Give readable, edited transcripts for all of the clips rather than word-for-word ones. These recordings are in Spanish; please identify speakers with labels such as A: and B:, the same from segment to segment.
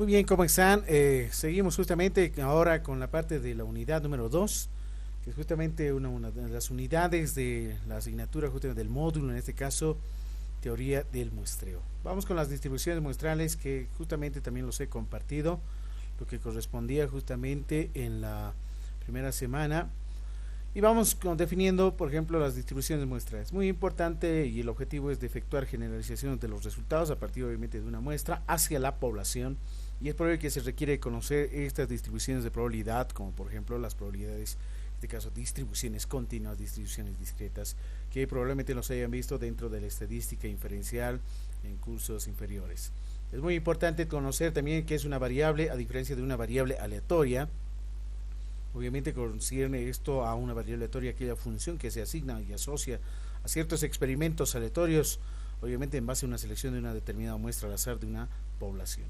A: Muy bien, ¿cómo están? Seguimos justamente ahora con la parte de la unidad número 2, que es justamente una de las unidades de la asignatura justamente del módulo, en este caso, teoría del muestreo. Vamos con las distribuciones muestrales que justamente también los he compartido, lo que correspondía justamente en la primera semana. Y vamos definiendo, por ejemplo, las distribuciones muestrales. Muy importante, y el objetivo es de efectuar generalizaciones de los resultados a partir obviamente de una muestra hacia la población, y es por ello que se requiere conocer estas distribuciones de probabilidad, como por ejemplo las probabilidades, en este caso distribuciones continuas, distribuciones discretas, que probablemente los hayan visto dentro de la estadística inferencial en cursos inferiores. Es muy importante conocer también qué es una variable, a diferencia de una variable aleatoria. Obviamente concierne esto a una variable aleatoria, aquella función que se asigna y asocia a ciertos experimentos aleatorios, obviamente en base a una selección de una determinada muestra al azar de una población.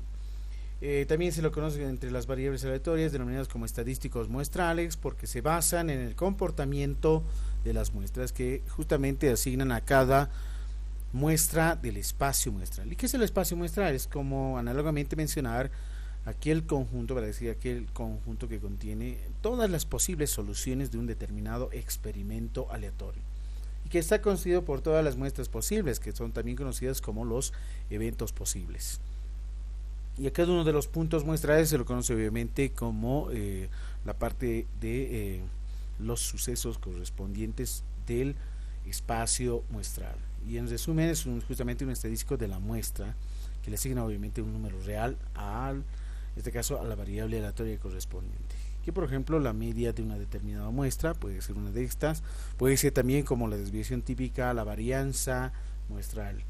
A: También se lo conoce entre las variables aleatorias denominadas como estadísticos muestrales, porque se basan en el comportamiento de las muestras que justamente asignan a cada muestra del espacio muestral. ¿Y qué es el espacio muestral? Es como análogamente mencionar aquel conjunto, para decir aquel conjunto que contiene todas las posibles soluciones de un determinado experimento aleatorio y que está constituido por todas las muestras posibles, que son también conocidas como los eventos posibles. Y a cada uno de los puntos muestrales se lo conoce obviamente como la parte de los sucesos correspondientes del espacio muestral. Y en resumen es justamente un estadístico de la muestra que le asigna obviamente un número real al, en este caso, a la variable aleatoria correspondiente. Que por ejemplo la media de una determinada muestra puede ser una de estas, puede ser también como la desviación típica, la varianza muestral.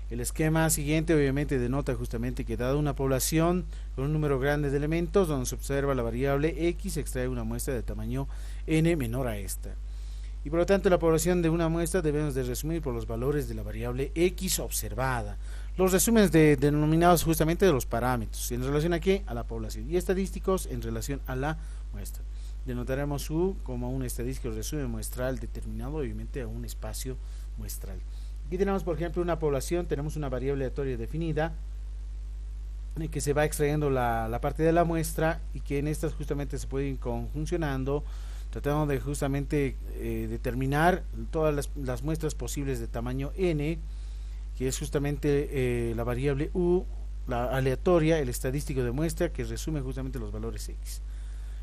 A: El esquema siguiente obviamente denota justamente que dada una población con un número grande de elementos donde se observa la variable X, se extrae una muestra de tamaño n menor a esta. Y por lo tanto la población de una muestra debemos de resumir por los valores de la variable X observada. Los resúmenes denominados justamente de los parámetros, ¿en relación a qué? A la población, y estadísticos en relación a la muestra. Denotaremos U como un estadístico resumen muestral determinado obviamente a un espacio muestral. Aquí tenemos por ejemplo una población, tenemos una variable aleatoria definida en que se va extrayendo la parte de la muestra y que en estas justamente se puede ir conjuncionando, tratando de justamente determinar todas las muestras posibles de tamaño n, que es justamente la variable u, la aleatoria, el estadístico de muestra que resume justamente los valores x.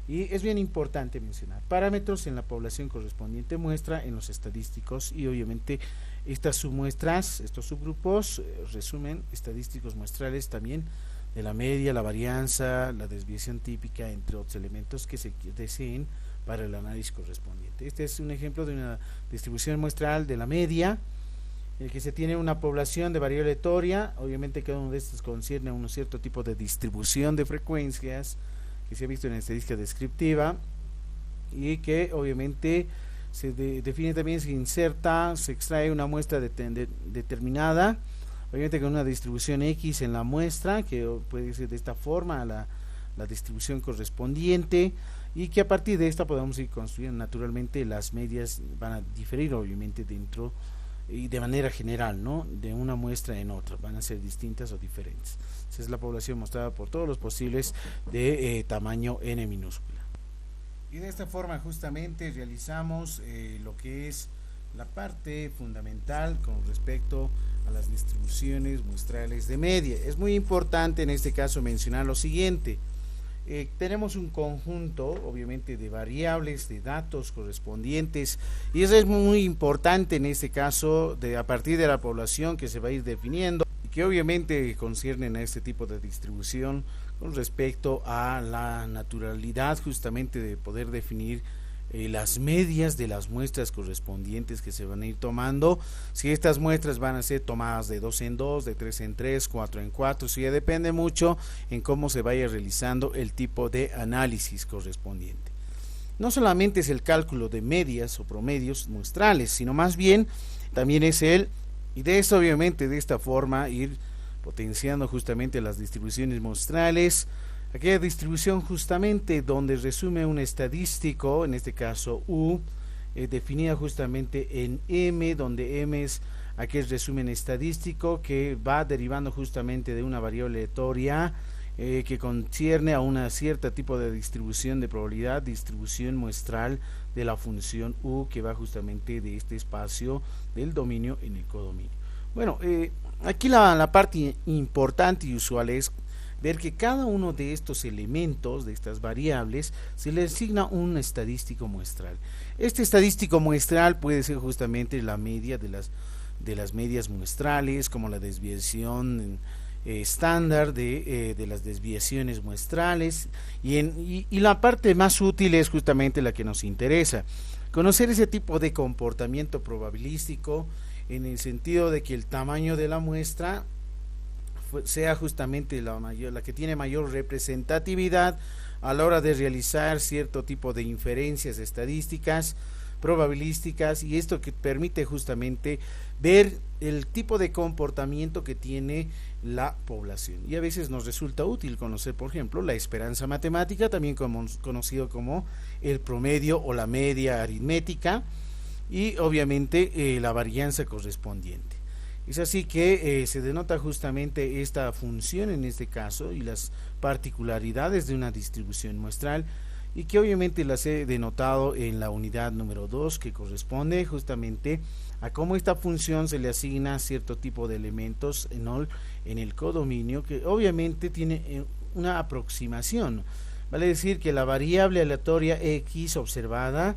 A: Y es bien importante mencionar parámetros en la población correspondiente muestra en los estadísticos, y obviamente estas submuestras, estos subgrupos resumen estadísticos muestrales también de la media, la varianza, la desviación típica, entre otros elementos que se deseen para el análisis correspondiente. Este es un ejemplo de una distribución muestral de la media, en el que se tiene una población de variable aleatoria. Obviamente cada uno de estos concierne a un cierto tipo de distribución de frecuencias que se ha visto en la estadística descriptiva, y que obviamente se define también, se inserta, se extrae una muestra determinada, obviamente con una distribución X en la muestra, que puede ser de esta forma la distribución correspondiente, y que a partir de esta podemos ir construyendo. Naturalmente las medias van a diferir obviamente dentro y de manera general, ¿no?, de una muestra en otra, van a ser distintas o diferentes. Esa es la población mostrada por todos los posibles de tamaño n minúscula. Y de esta forma justamente realizamos lo que es la parte fundamental con respecto a las distribuciones muestrales de media. Es muy importante en este caso mencionar lo siguiente. Tenemos un conjunto obviamente de variables, de datos correspondientes, y eso es muy importante en este caso, a partir de la población que se va a ir definiendo, y que obviamente conciernen a este tipo de distribución con respecto a la naturalidad justamente de poder definir las medias de las muestras correspondientes que se van a ir tomando. Si estas muestras van a ser tomadas de 2 en 2, de 3 en 3, 4 en 4, eso ya depende mucho en cómo se vaya realizando el tipo de análisis correspondiente. No solamente es el cálculo de medias o promedios muestrales, sino más bien también es y de eso obviamente de esta forma ir potenciando justamente las distribuciones muestrales, aquella distribución justamente donde resume un estadístico, en este caso U, definida justamente en M, donde M es aquel resumen estadístico que va derivando justamente de una variable aleatoria que concierne a una cierta tipo de distribución de probabilidad, distribución muestral de la función U, que va justamente de este espacio del dominio en el codominio. Bueno, aquí la parte importante y usual es ver que cada uno de estos elementos, de estas variables, se le asigna un estadístico muestral. Este estadístico muestral puede ser justamente la media de las medias muestrales, como la desviación estándar de las desviaciones muestrales, y la parte más útil es justamente la que nos interesa, conocer ese tipo de comportamiento probabilístico, en el sentido de que el tamaño de la muestra sea justamente la que tiene mayor representatividad a la hora de realizar cierto tipo de inferencias estadísticas, probabilísticas, y esto que permite justamente ver el tipo de comportamiento que tiene la población. Y a veces nos resulta útil conocer, por ejemplo, la esperanza matemática, también conocido como el promedio o la media aritmética, y obviamente la varianza correspondiente. Es así que se denota justamente esta función en este caso y las particularidades de una distribución muestral, y que obviamente las he denotado en la unidad número 2, que corresponde justamente a cómo esta función se le asigna cierto tipo de elementos en el codominio, que obviamente tiene una aproximación. Vale decir que la variable aleatoria X observada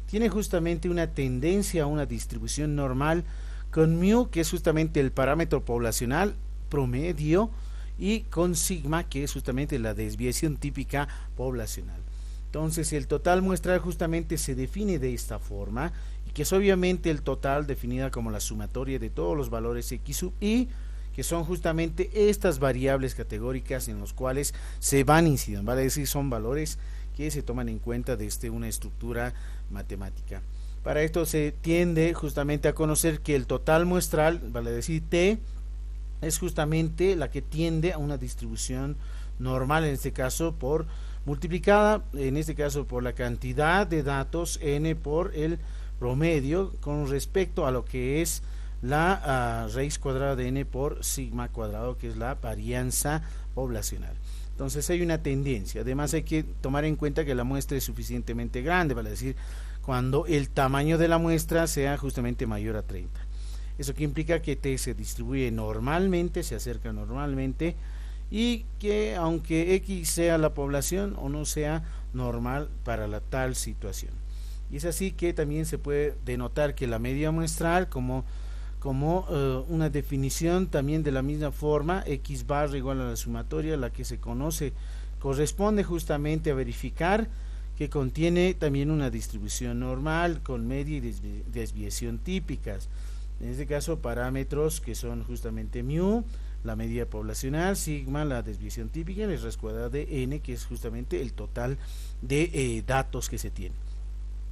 A: tiene justamente una tendencia a una distribución normal, con mu, que es justamente el parámetro poblacional promedio, y con sigma, que es justamente la desviación típica poblacional. Entonces el total muestral justamente se define de esta forma, y que es obviamente el total definida como la sumatoria de todos los valores x sub i, que son justamente estas variables categóricas en los cuales se van incidiendo, vale decir, son valores que se toman en cuenta desde una estructura matemática. Para esto se tiende justamente a conocer que el total muestral, vale decir T, es justamente la que tiende a una distribución normal, en este caso por multiplicada, en este caso por la cantidad de datos n por el promedio con respecto a lo que es la raíz cuadrada de n por sigma cuadrado, que es la varianza poblacional. Entonces hay una tendencia. Además hay que tomar en cuenta que la muestra es suficientemente grande, vale decir, cuando el tamaño de la muestra sea justamente mayor a 30. Eso que implica que T se distribuye normalmente, se acerca normalmente, y que aunque X sea la población o no sea normal para la tal situación. Y es así que también se puede denotar que la media muestral como una definición también de la misma forma, X barra igual a la sumatoria, la que se conoce, corresponde justamente a verificar que contiene también una distribución normal con media y desviación típicas. En este caso parámetros que son justamente mu, la media poblacional, sigma, la desviación típica, y la raíz cuadrada de n, que es justamente el total de datos que se tiene.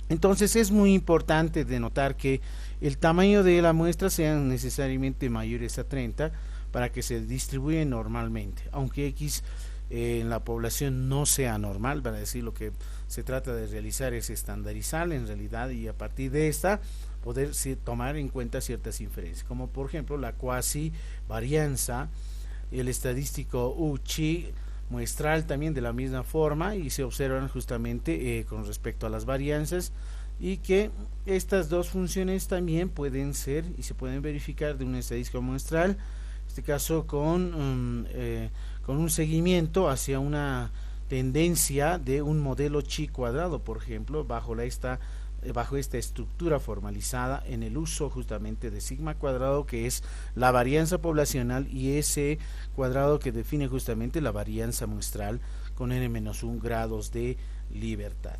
A: Entonces es muy importante denotar que el tamaño de la muestra sean necesariamente mayores a 30 para que se distribuya normalmente, aunque X en la población no sea normal, para decir, lo que se trata de realizar es estandarizar en realidad, y a partir de esta poder tomar en cuenta ciertas inferencias, como por ejemplo la cuasi varianza, el estadístico U-chi muestral también de la misma forma, y se observan justamente con respecto a las varianzas, y que estas dos funciones también pueden ser y se pueden verificar de un estadístico muestral, en este caso con un seguimiento hacia una tendencia de un modelo chi cuadrado, por ejemplo, bajo esta estructura formalizada en el uso justamente de sigma cuadrado, que es la varianza poblacional, y ese cuadrado que define justamente la varianza muestral con n-1 grados de libertad.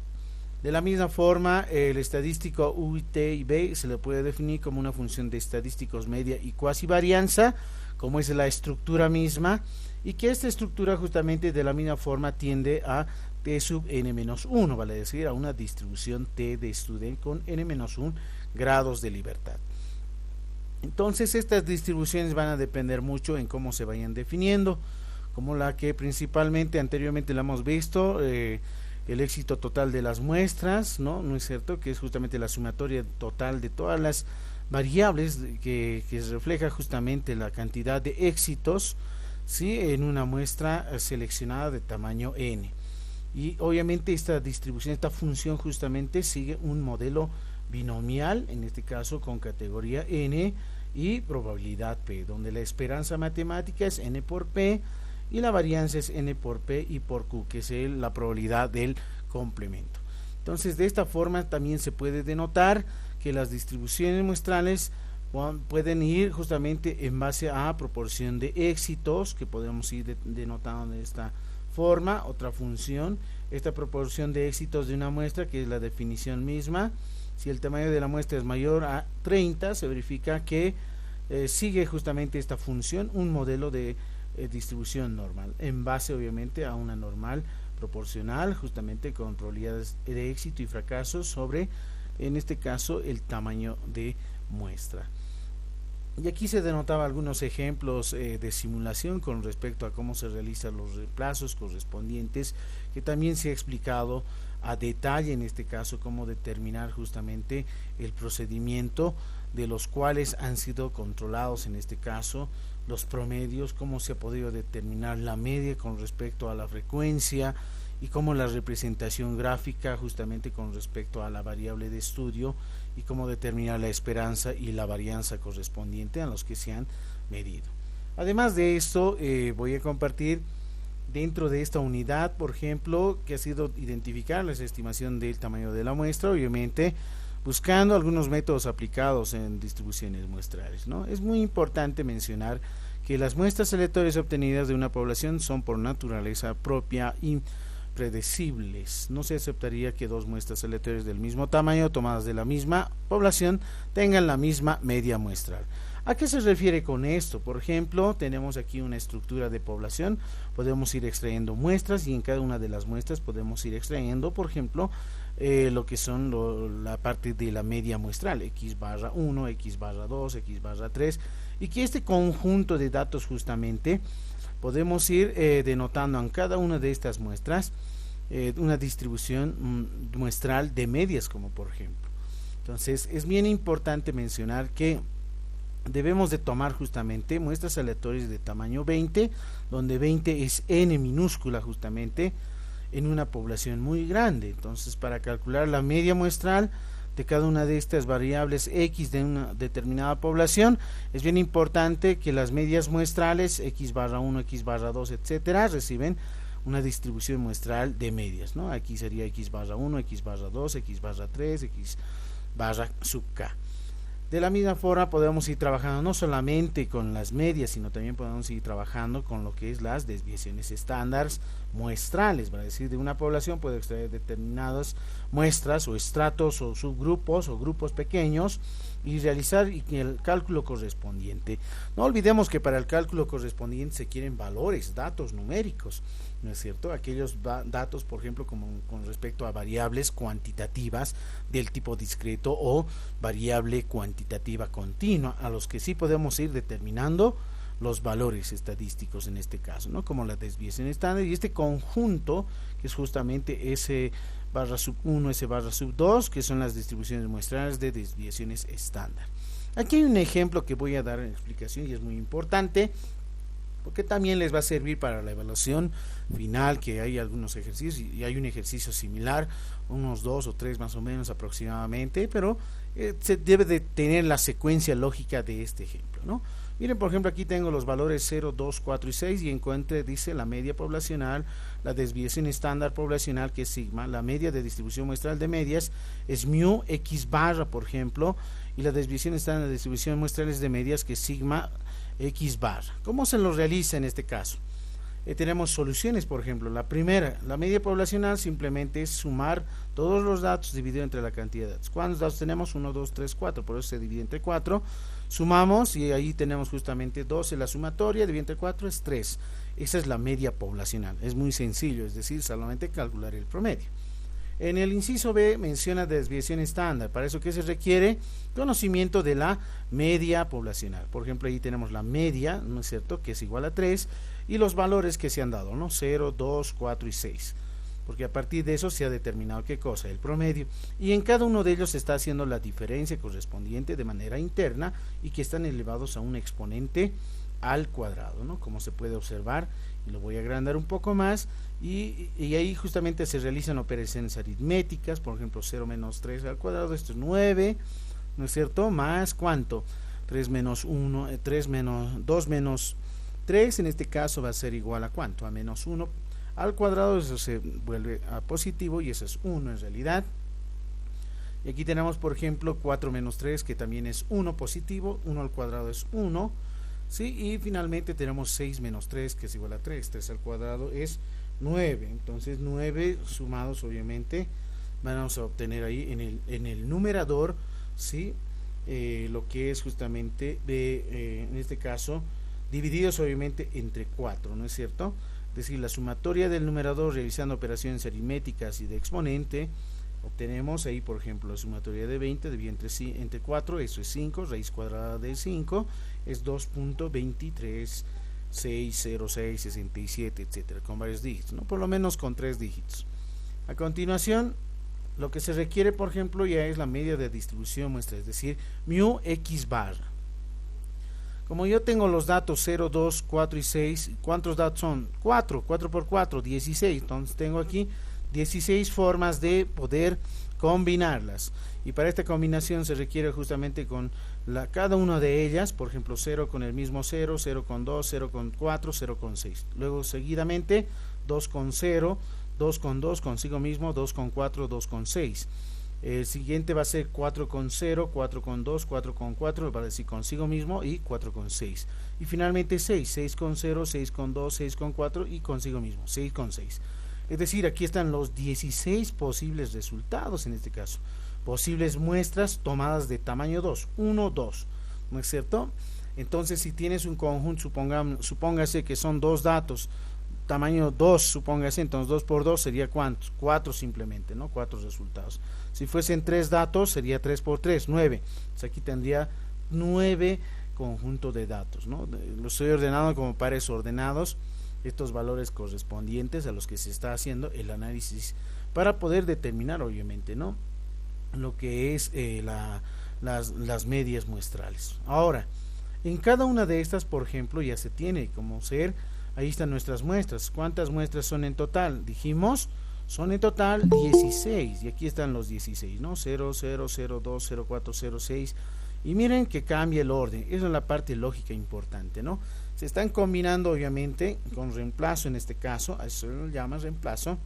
A: De la misma forma, el estadístico U, T y B se le puede definir como una función de estadísticos media y cuasi varianza, como es la estructura misma, y que esta estructura justamente de la misma forma tiende a T sub n-1, vale decir, a una distribución T de student con n-1 grados de libertad. Entonces estas distribuciones van a depender mucho en cómo se vayan definiendo, como la que principalmente anteriormente la hemos visto, el éxito total de las muestras, ¿no es cierto?, que es justamente la sumatoria total de todas las variables que refleja justamente la cantidad de éxitos ¿sí? En una muestra seleccionada de tamaño n. Y obviamente esta distribución, esta función justamente sigue un modelo binomial, en este caso con categoría n y probabilidad p, donde la esperanza matemática es n por p y la varianza es n por p y por q, que es la probabilidad del complemento. Entonces, de esta forma también se puede denotar que las distribuciones muestrales pueden ir justamente en base a proporción de éxitos, que podemos ir denotando de esta forma. Otra función, esta proporción de éxitos de una muestra, que es la definición misma. Si el tamaño de la muestra es mayor a 30, se verifica que sigue justamente esta función un modelo de distribución normal, en base obviamente a una normal proporcional, justamente con probabilidades de éxito y fracaso sobre, en este caso, el tamaño de muestra. Y aquí se denotaba algunos ejemplos de simulación con respecto a cómo se realizan los reemplazos correspondientes, que también se ha explicado a detalle, en este caso, cómo determinar justamente el procedimiento de los cuales han sido controlados, en este caso, los promedios, cómo se ha podido determinar la media con respecto a la frecuencia y cómo la representación gráfica justamente con respecto a la variable de estudio y cómo determinar la esperanza y la varianza correspondiente a los que se han medido. Además de esto, voy a compartir dentro de esta unidad, por ejemplo, que ha sido identificar la estimación del tamaño de la muestra, obviamente buscando algunos métodos aplicados en distribuciones muestrales, ¿no? Es muy importante mencionar que las muestras aleatorias obtenidas de una población son por naturaleza propia y predecibles. No se aceptaría que dos muestras aleatorias del mismo tamaño tomadas de la misma población tengan la misma media muestral. ¿A qué se refiere con esto? Por ejemplo, tenemos aquí una estructura de población, podemos ir extrayendo muestras y en cada una de las muestras podemos ir extrayendo, por ejemplo, lo que son la parte de la media muestral, x barra 1, x barra 2, x barra 3, y que este conjunto de datos justamente podemos ir denotando en cada una de estas muestras una distribución muestral de medias, como por ejemplo. Entonces, es bien importante mencionar que debemos de tomar justamente muestras aleatorias de tamaño 20, donde 20 es n minúscula justamente, en una población muy grande. Entonces, para calcular la media muestral de cada una de estas variables x de una determinada población, es bien importante que las medias muestrales x barra 1, x barra 2, etcétera, reciben una distribución muestral de medias, ¿no? Aquí sería x barra 1, x barra 2, x barra 3, x barra sub k. De la misma forma podemos ir trabajando no solamente con las medias, sino también podemos ir trabajando con lo que es las desviaciones estándares muestrales. Para decir, de una población puede extraer determinadas muestras o estratos o subgrupos o grupos pequeños y realizar el cálculo correspondiente. No olvidemos que para el cálculo correspondiente se quieren valores, datos numéricos, ¿no es cierto? Aquellos datos, por ejemplo, como con respecto a variables cuantitativas del tipo discreto o variable cuantitativa continua, a los que sí podemos ir determinando los valores estadísticos en este caso, ¿no? Como la desviación estándar y este conjunto que es justamente ese barra sub 1, ese barra sub 2, que son las distribuciones muestrales de desviaciones estándar. Aquí hay un ejemplo que voy a dar en explicación y es muy importante porque también les va a servir para la evaluación final, que hay algunos ejercicios y hay un ejercicio similar, unos 2 o 3 más o menos aproximadamente, pero se debe de tener la secuencia lógica de este ejemplo, ¿no? Miren, por ejemplo, aquí tengo los valores 0, 2, 4 y 6 y encuentre, dice, la media poblacional, la desviación estándar poblacional, que es sigma, la media de distribución muestral de medias es mu x barra, por ejemplo, y la desviación estándar de distribución muestral es de medias, que es sigma x barra. ¿Cómo se lo realiza en este caso? Tenemos soluciones, por ejemplo, la primera, la media poblacional simplemente es sumar todos los datos dividido entre la cantidad de datos. ¿Cuántos datos tenemos? 1, 2, 3, 4, por eso se divide entre 4, sumamos y ahí tenemos justamente 12, la sumatoria, dividido entre 4 es 3, esa es la media poblacional, es muy sencillo, es decir, solamente calcular el promedio. En el inciso B menciona desviación estándar, para eso que se requiere conocimiento de la media poblacional. Por ejemplo, ahí tenemos la media, ¿no es cierto?, que es igual a 3, y los valores que se han dado, ¿no?, 0, 2, 4 y 6, porque a partir de eso se ha determinado qué cosa, el promedio, y en cada uno de ellos se está haciendo la diferencia correspondiente de manera interna y que están elevados a un exponente al cuadrado, ¿no? Como se puede observar, y lo voy a agrandar un poco más, y ahí justamente se realizan operaciones aritméticas. Por ejemplo, 0 menos 3 al cuadrado, esto es 9, ¿no es cierto? Más, ¿cuánto? 3 menos 1, 3 menos 2 menos 3, en este caso va a ser igual a ¿cuánto? A menos 1 al cuadrado, eso se vuelve a positivo y eso es 1 en realidad. Y aquí tenemos, por ejemplo, 4 menos 3, que también es 1 positivo, 1 al cuadrado es 1, ¿sí? Y finalmente tenemos 6 menos 3, que es igual a 3, 3 al cuadrado es 9, entonces 9 sumados obviamente vamos a obtener ahí en el numerador, ¿sí? Lo que es justamente en este caso divididos obviamente entre 4, ¿no es cierto? Es decir, la sumatoria del numerador realizando operaciones aritméticas y de exponente, obtenemos ahí, por ejemplo, la sumatoria de 20 dividido entre 4, eso es 5, raíz cuadrada de 5 es 2.2360667, etcétera, con varios dígitos, ¿no? Por lo menos con 3 dígitos. A continuación, lo que se requiere, por ejemplo, ya es la media de distribución muestra, es decir, mu x bar. Como yo tengo los datos 0, 2, 4 y 6, ¿cuántos datos son? 4, 4 por 4, 16, entonces tengo aquí 16 formas de poder combinarlas, y para esta combinación se requiere justamente con cada una de ellas, por ejemplo 0 con el mismo 0, 0 con 2, 0 con 4, 0 con 6, luego seguidamente 2 con 0, 2 con 2 consigo mismo, 2 con 4, 2 con 6. El siguiente va a ser 4 con 0, 4 con 2, 4 con 4, va a decir consigo mismo, y 4 con 6. Y finalmente 6, 6 con 0, 6 con 2, 6 con 4 y consigo mismo, 6 con 6. Es decir, aquí están los 16 posibles resultados en este caso. Posibles muestras tomadas de tamaño 2, 1, 2, ¿no es cierto? Entonces, si tienes un conjunto, supóngase que son dos datos, tamaño 2, supóngase, entonces 2 por 2 sería ¿cuántos? 4 simplemente, ¿no? 4 resultados. Si fuesen 3 datos, sería 3 por 3, 9. Entonces aquí tendría 9 conjuntos de datos, ¿no? Los estoy ordenando como pares ordenados, estos valores correspondientes a los que se está haciendo el análisis para poder determinar, obviamente, ¿no? Lo que es las medias muestrales. Ahora, en cada una de estas, por ejemplo, ya se tiene como ser. Ahí están nuestras muestras. ¿Cuántas muestras son en total? Dijimos, son en total 16. Y aquí están los 16, ¿no? 0, 0, 0, 2, 0, 4, 0, 6. Y miren que cambia el orden. Esa es la parte lógica importante, ¿no? Se están combinando, obviamente, con reemplazo en este caso. A eso se lo llama reemplazo.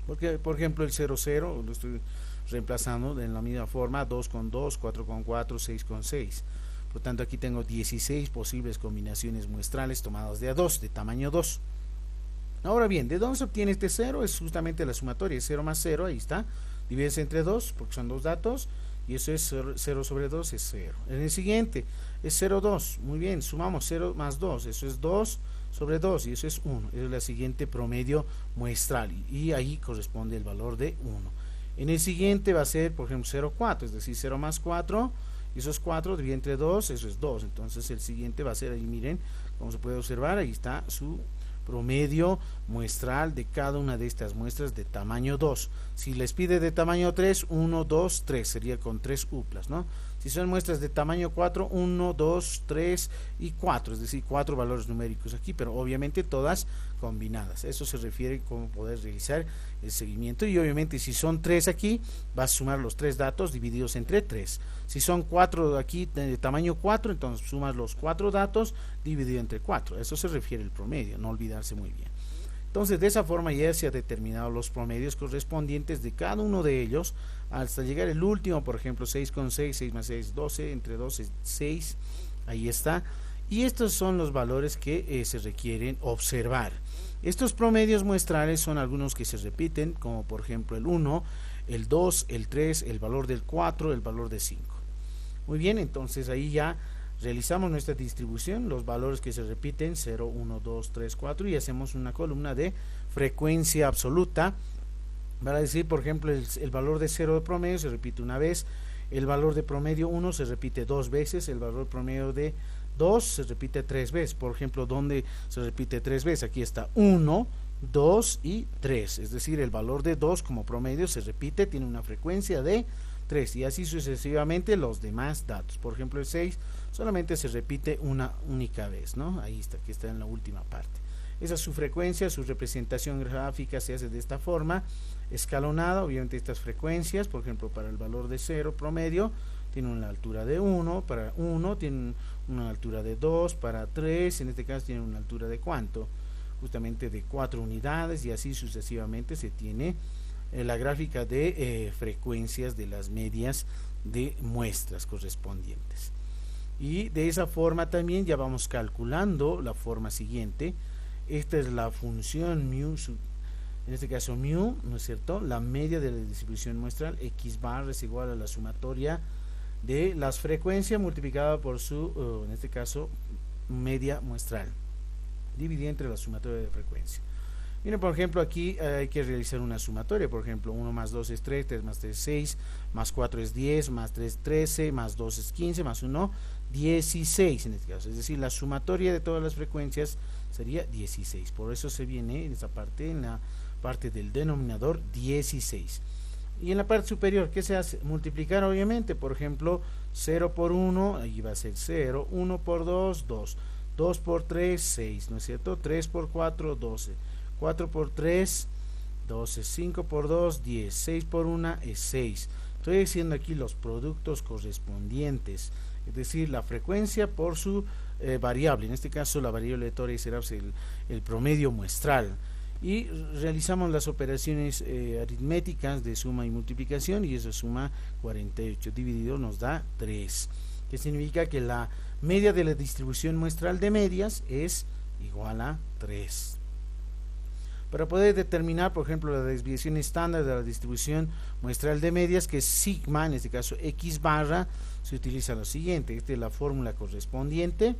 A: Porque, por ejemplo, el 0, 0 lo estoy reemplazando de la misma forma. 2 con 2, 4 con 4, 6 con 6. Por tanto, aquí tengo 16 posibles combinaciones muestrales tomadas de a 2, de tamaño 2. Ahora bien, ¿de dónde se obtiene este 0? Es justamente la sumatoria, 0 más 0, ahí está. Divides entre 2, porque son dos datos, y eso es 0 sobre 2, es 0. En el siguiente, es 0, 2, muy bien, sumamos 0 más 2, eso es 2 sobre 2, y eso es 1. Esa es la siguiente promedio muestral, y ahí corresponde el valor de 1. En el siguiente va a ser, por ejemplo, 0, 4, es decir, 0 más 4, y eso es 4, dividido entre 2, eso es 2. Entonces el siguiente va a ser, ahí miren, como se puede observar, ahí está su promedio muestral de cada una de estas muestras de tamaño 2. Si les pide de tamaño 3, 1, 2, 3, sería con 3 uplas, ¿no? Si son muestras de tamaño 4, 1, 2, 3 y 4, es decir, 4 valores numéricos aquí, pero obviamente todas combinadas. Eso se refiere a cómo poder realizar el seguimiento, y obviamente si son 3 aquí, vas a sumar los 3 datos divididos entre 3. Si son 4 aquí de tamaño 4, entonces sumas los 4 datos dividido entre 4. Eso se refiere al promedio, no olvidarse muy bien. Entonces, de esa forma ya se han determinado los promedios correspondientes de cada uno de ellos hasta llegar el último, por ejemplo, 6 con 6, 6 más 6, 12, entre 12, 6, ahí está. Y estos son los valores que se requieren observar. Estos promedios muestrales son algunos que se repiten, como por ejemplo el 1, el 2, el 3, el valor del 4, el valor de 5. Muy bien, entonces ahí ya realizamos nuestra distribución, los valores que se repiten, 0, 1, 2, 3, 4, y hacemos una columna de frecuencia absoluta. Para decir, por ejemplo, el valor de 0 de promedio se repite una vez, el valor de promedio 1 se repite 2 veces, el valor promedio de 2 se repite 3 veces. Por ejemplo, ¿dónde se repite 3 veces? Aquí está 1, 2 y 3, es decir, el valor de 2 como promedio se repite, tiene una frecuencia de 3, y así sucesivamente los demás datos. Por ejemplo, el 6 solamente se repite una única vez, ¿no? Ahí está, que está en la última parte. Esa es su frecuencia, su representación gráfica se hace de esta forma, escalonada. Obviamente estas frecuencias, por ejemplo, para el valor de 0 promedio, tiene una altura de 1, para 1 tiene una altura de 2, para 3, en este caso tiene una altura de ¿cuánto? Justamente de 4 unidades, y así sucesivamente se tiene la gráfica de frecuencias de las medias de muestras correspondientes. Y de esa forma también ya vamos calculando la forma siguiente. Esta es la función mu, en este caso mu, ¿no es cierto? La media de la distribución muestral, x bar es igual a la sumatoria de las frecuencias multiplicada por su, en este caso, media muestral, dividida entre la sumatoria de frecuencia. Miren, por ejemplo, aquí hay que realizar una sumatoria. Por ejemplo, 1 más 2 es 3, 3 más 3 es 6, más 4 es 10, más 3 es 13, más 2 es 15, más 1, 16 en este caso. Es decir, la sumatoria de todas las frecuencias sería 16. Por eso se viene en esta parte, en la parte del denominador, 16. Y en la parte superior, ¿qué se hace? Multiplicar, obviamente. Por ejemplo, 0 por 1, ahí va a ser 0, 1 por 2, 2, 2 por 3, 6, ¿no es cierto? 3 por 4, 12, 4 por 3, 12, 5 por 2, 10, 6 por 1 es 6. Estoy haciendo aquí los productos correspondientes, es decir, la frecuencia por su variable. En este caso la variable de Tori será el promedio muestral. Y realizamos las operaciones aritméticas de suma y multiplicación, y eso suma 48 dividido nos da 3, que significa que la media de la distribución muestral de medias es igual a 3. Para poder determinar, por ejemplo, la desviación estándar de la distribución muestral de medias, que es sigma, en este caso x barra, se utiliza lo siguiente. Esta es la fórmula correspondiente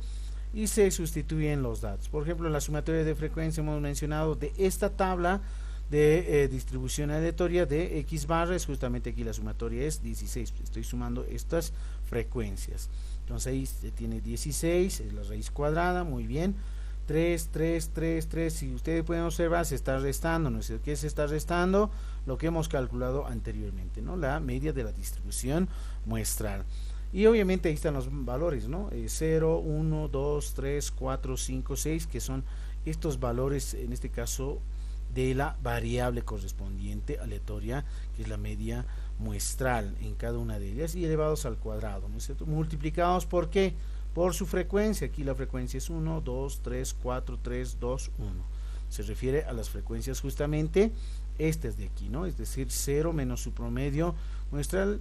A: y se sustituyen los datos. Por ejemplo, en la sumatoria de frecuencia hemos mencionado de esta tabla de distribución aleatoria de x barra, es justamente aquí la sumatoria es 16. Estoy sumando estas frecuencias. Entonces ahí se tiene 16, es la raíz cuadrada, muy bien. 3, 3, 3, 3, si ustedes pueden observar, se está restando, ¿no es cierto? ¿Qué se está restando? Lo que hemos calculado anteriormente, ¿no? La media de la distribución muestral. Y obviamente ahí están los valores, ¿no? 0, 1, 2, 3, 4, 5, 6, que son estos valores, en este caso, de la variable correspondiente aleatoria, que es la media muestral en cada una de ellas, y elevados al cuadrado, ¿no es cierto? Multiplicados ¿por qué? Por su frecuencia. Aquí la frecuencia es 1, 2, 3, 4, 3, 2, 1. Se refiere a las frecuencias justamente estas de aquí, ¿no? Es decir, 0 menos su promedio muestral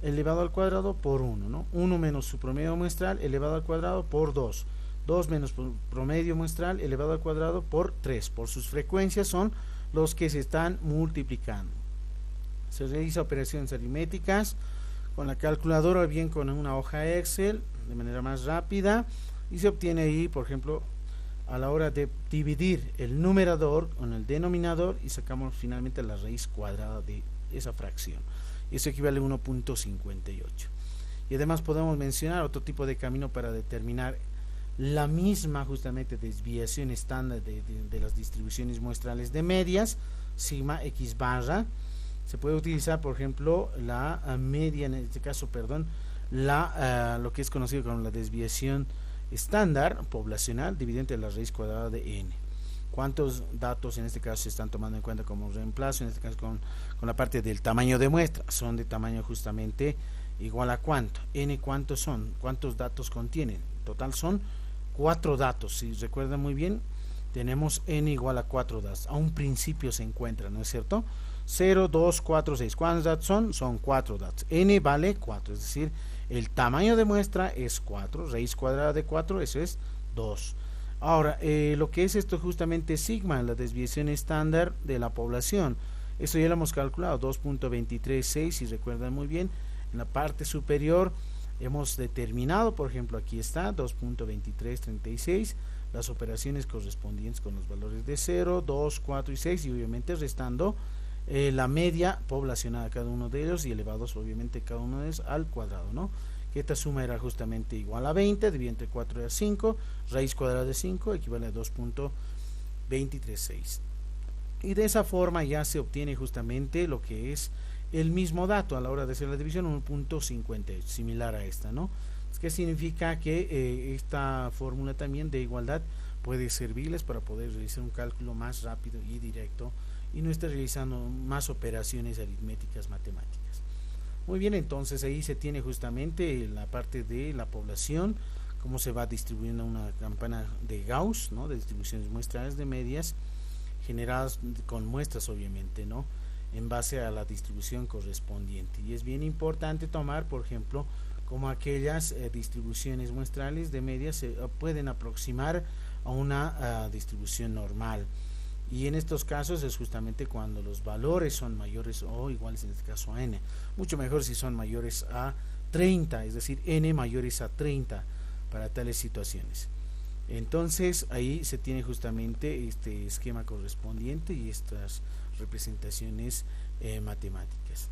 A: elevado al cuadrado por 1, ¿no? 1 menos su promedio muestral elevado al cuadrado por 2. 2 menos promedio muestral elevado al cuadrado por 3. Por sus frecuencias son los que se están multiplicando. Se realiza operaciones aritméticas con la calculadora o bien con una hoja Excel de manera más rápida, y se obtiene ahí, por ejemplo, a la hora de dividir el numerador con el denominador, y sacamos finalmente la raíz cuadrada de esa fracción. Eso equivale a 1.58. Y además podemos mencionar otro tipo de camino para determinar la misma justamente desviación estándar de las distribuciones muestrales de medias, sigma x barra. Se puede utilizar, por ejemplo, la media, en este caso, perdón, lo que es conocido como la desviación estándar poblacional dividente de la raíz cuadrada de n. ¿Cuántos datos en este caso se están tomando en cuenta como reemplazo? En este caso con la parte del tamaño de muestra. Son de tamaño justamente igual a ¿cuánto? N, ¿cuántos son? ¿Cuántos datos contienen? Total son 4 datos. Si recuerdan muy bien, tenemos n igual a 4 datos. A un principio se encuentra, ¿no es cierto? 0, 2, 4, 6. ¿Cuántos datos son? Son 4 datos. N vale 4, es decir, el tamaño de muestra es 4, raíz cuadrada de 4, eso es 2. Ahora, lo que es esto justamente sigma, la desviación estándar de la población. Esto ya lo hemos calculado, 2.236, si recuerdan muy bien. En la parte superior hemos determinado, por ejemplo, aquí está, 2.2336, las operaciones correspondientes con los valores de 0, 2, 4 y 6, y obviamente restando la media poblacional a cada uno de ellos y elevados obviamente cada uno de ellos al cuadrado, ¿no? Que esta suma era justamente igual a 20, dividido entre 4 era 5, raíz cuadrada de 5 equivale a 2.236. Y de esa forma ya se obtiene justamente lo que es el mismo dato a la hora de hacer la división, 1.58, similar a esta, ¿no? ¿Qué significa? Que esta fórmula también de igualdad puede servirles para poder realizar un cálculo más rápido y directo y no estar realizando más operaciones aritméticas matemáticas. Muy bien, entonces ahí se tiene justamente la parte de la población, cómo se va distribuyendo una campana de Gauss, ¿no? De distribuciones muestrales de medias generadas con muestras, obviamente, ¿no? En base a la distribución correspondiente. Y es bien importante tomar, por ejemplo, como aquellas distribuciones muestrales de medias se pueden aproximar a una distribución normal. Y en estos casos es justamente cuando los valores son mayores o iguales, en este caso a n. Mucho mejor si son mayores a 30, es decir, n mayores a 30 para tales situaciones. Entonces ahí se tiene justamente este esquema correspondiente y estas representaciones matemáticas.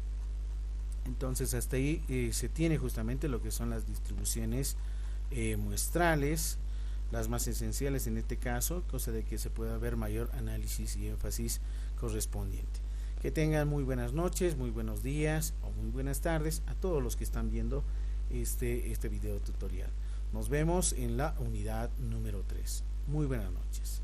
A: Entonces hasta ahí se tiene justamente lo que son las distribuciones muestrales, las más esenciales en este caso, cosa de que se pueda ver mayor análisis y énfasis correspondiente. Que tengan muy buenas noches, muy buenos días o muy buenas tardes a todos los que están viendo este video tutorial. Nos vemos en la unidad número 3. Muy buenas noches.